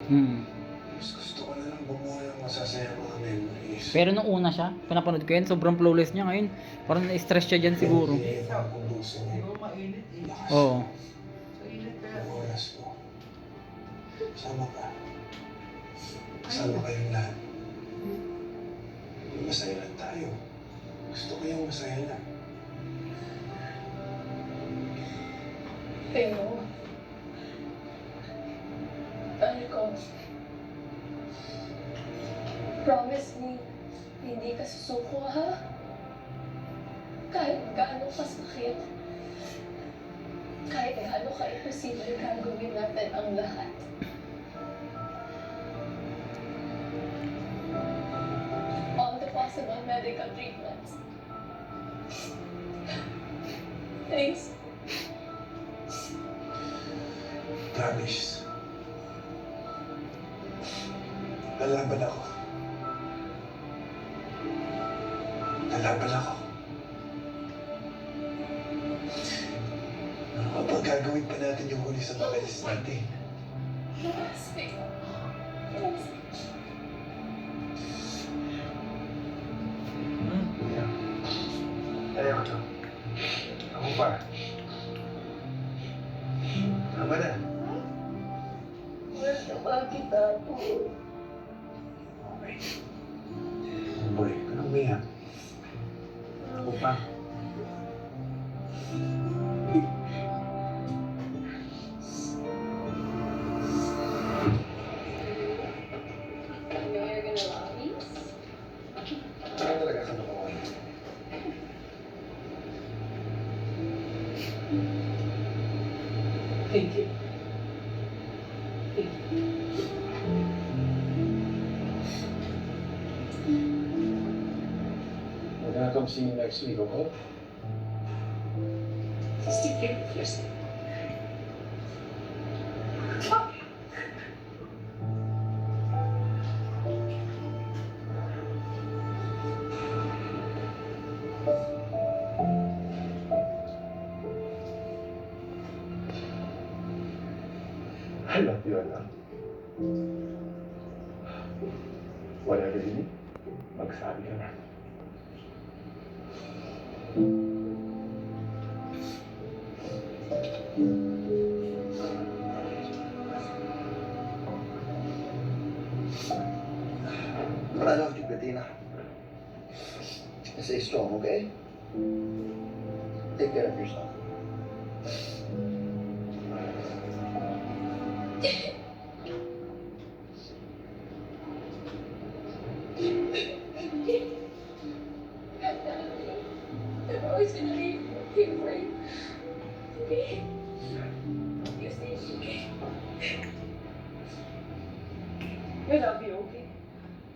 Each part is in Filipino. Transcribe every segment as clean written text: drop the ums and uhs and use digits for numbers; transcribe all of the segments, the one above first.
Hmm. Mas gusto ko na lang bumuo ng masasaya mga memories. Pero nung una siya, pinapanood ko yan, sobrang flawless niya ngayon. Parang na-stress siya dyan siguro. Pinag-iipan ang puso niya. Siguro mainit eh. Lakas Oo. Sa init kaya. ng oras ko. Sama ka. Kasama kayong lahat. Masaya lang tayo. Gusto ko yung masaya lang. Pero, ko, promise me, hindi ka susuko, ha? Kahit gaano kasakit, kahit gaano ka imposible gagawin natin ang lahat. All the possible medical treatments. Thanks. Promise. Lalaban ako. Lalaban ako. Kapag gagawin pa natin yung huli sa makalis natin. Yes, yes. Kaya ko to. Ako pa. Tama na. Wala na kita po. Okay. Boy, anong umiyak? Ako pa. You know you're gonna love these? Ano talaga ka naman? Thank you. Thank you. We're gonna come see you next week, okay? Just take care of yourself. I love you, anak. Whatever you need, magsabi ka na. But I love you, Bettina. Stay strong, okay? Take care of yourself. I'm always gonna be here for you. Okay? You stay okay. We love you, okay?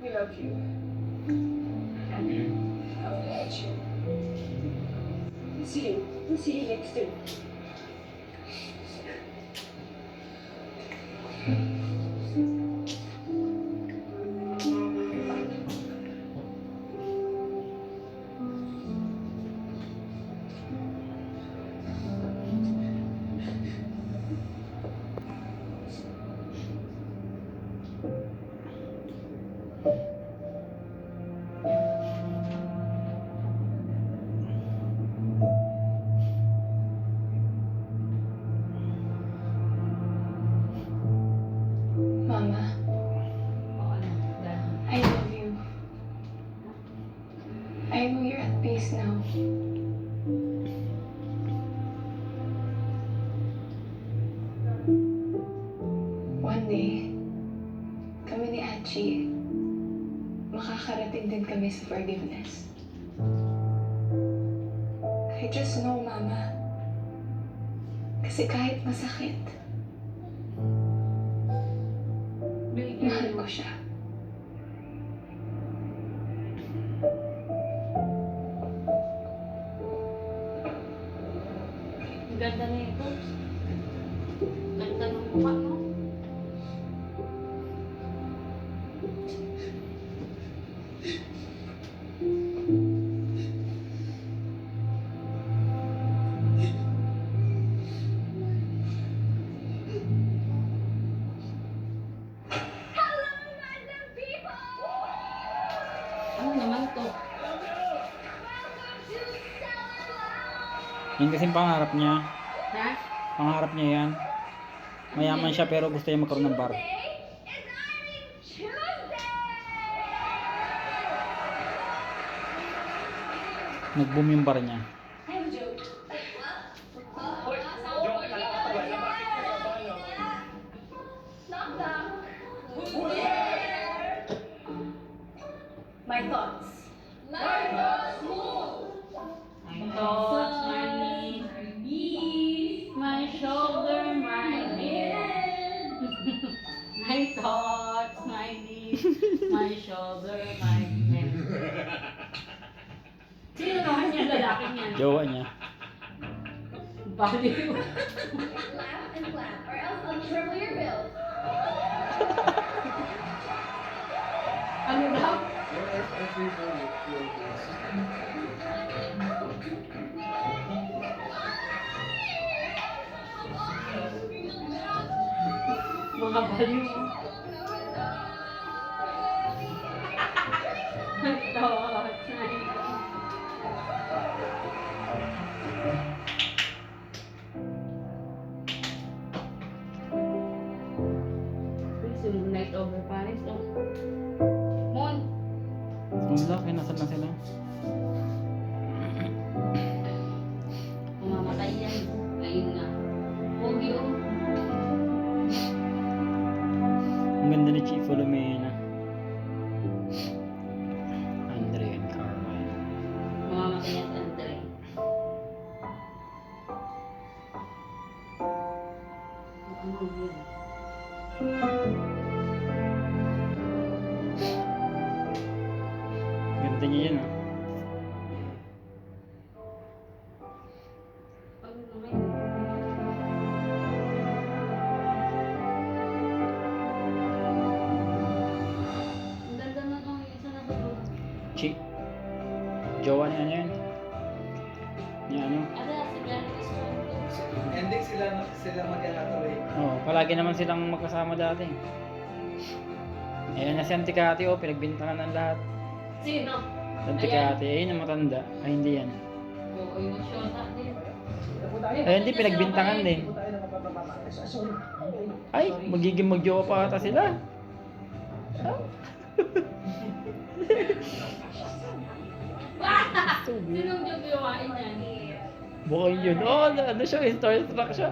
We love you. Love you. I will let you. See you. We'll see you next time. Mama, I love you. I know you're at peace now. One day, kami ni Achi, makakarating din kami sa forgiveness. I just know, Mama. Kasi kahit masakit, mahal ko siya. Ang ganda na ito. Ganda ng mukha mo. Yun kasi pangarap niya. Ha? Pangarap niya yan. Mayaman siya pero gusto niya magkaroon ng bar. Nag-boom yung bar niya. I have a joke. Knock knock. Who's there? My thoughts. My thoughts move. My thoughts, my knees, my shoulder, my head. My thoughts, my knees, my shoulder, my head. Sino naman yan? Lalaki niyan. Jowa niya. Baliw. Laugh and clap, or else I'll triple your bill. Ano daw? Mga baliw. My thoughts, my knees. Yung night over Paris, oh. Mon, Ang laki, nasan na sila? mamamatay yan. Ngayon nga. Pogi, oh. Ang ganda ni Chief Filomena. Andre and Carmine. Mamamatay yan si Andre. Ano yun? Ganda niya yan, ah. Ano naman? Ang ganda na nung isa na ba doon? Jowa ni ano yun? Ni ano? Ada, si Glennis Santos. Ending sila mag-Hathaway. Oo, palagi naman silang magkasama dati. Ayan na si Auntie Cathy, oh, pinagbintangan ng lahat. Sino? Auntie Cathy, ayun ang matanda. Ay, hindi yan. Oo, yung shota din. Ay, hindi, pinagbintangan din. Ay, magiging magjowa pa ata sila. Sinong jogawain yan? Bukay yun. Oh, ano siya, starstruck siya.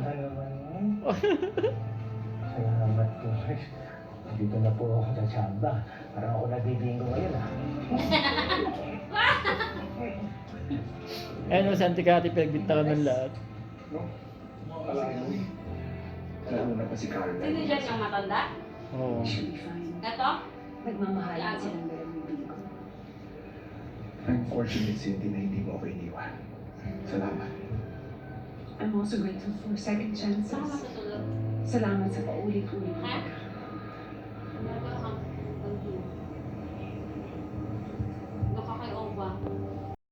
Salamat po. Dito na po ako sa tsamba. Parang ako nabibingo ngayon ah. Ayun, si Auntie Cathy, pinagbintangan ng lahat. Alam mo na ba si Carla? Sino dyan yung matanda? Oo. Ito? Nagmamahalan silang dalawang bigo. I'm fortunate, Cindy, na hindi mo ako iniwan. Salamat. I'm also grateful for second Saan chances. masusunod? Salamat sa paulit-ulit Ha? na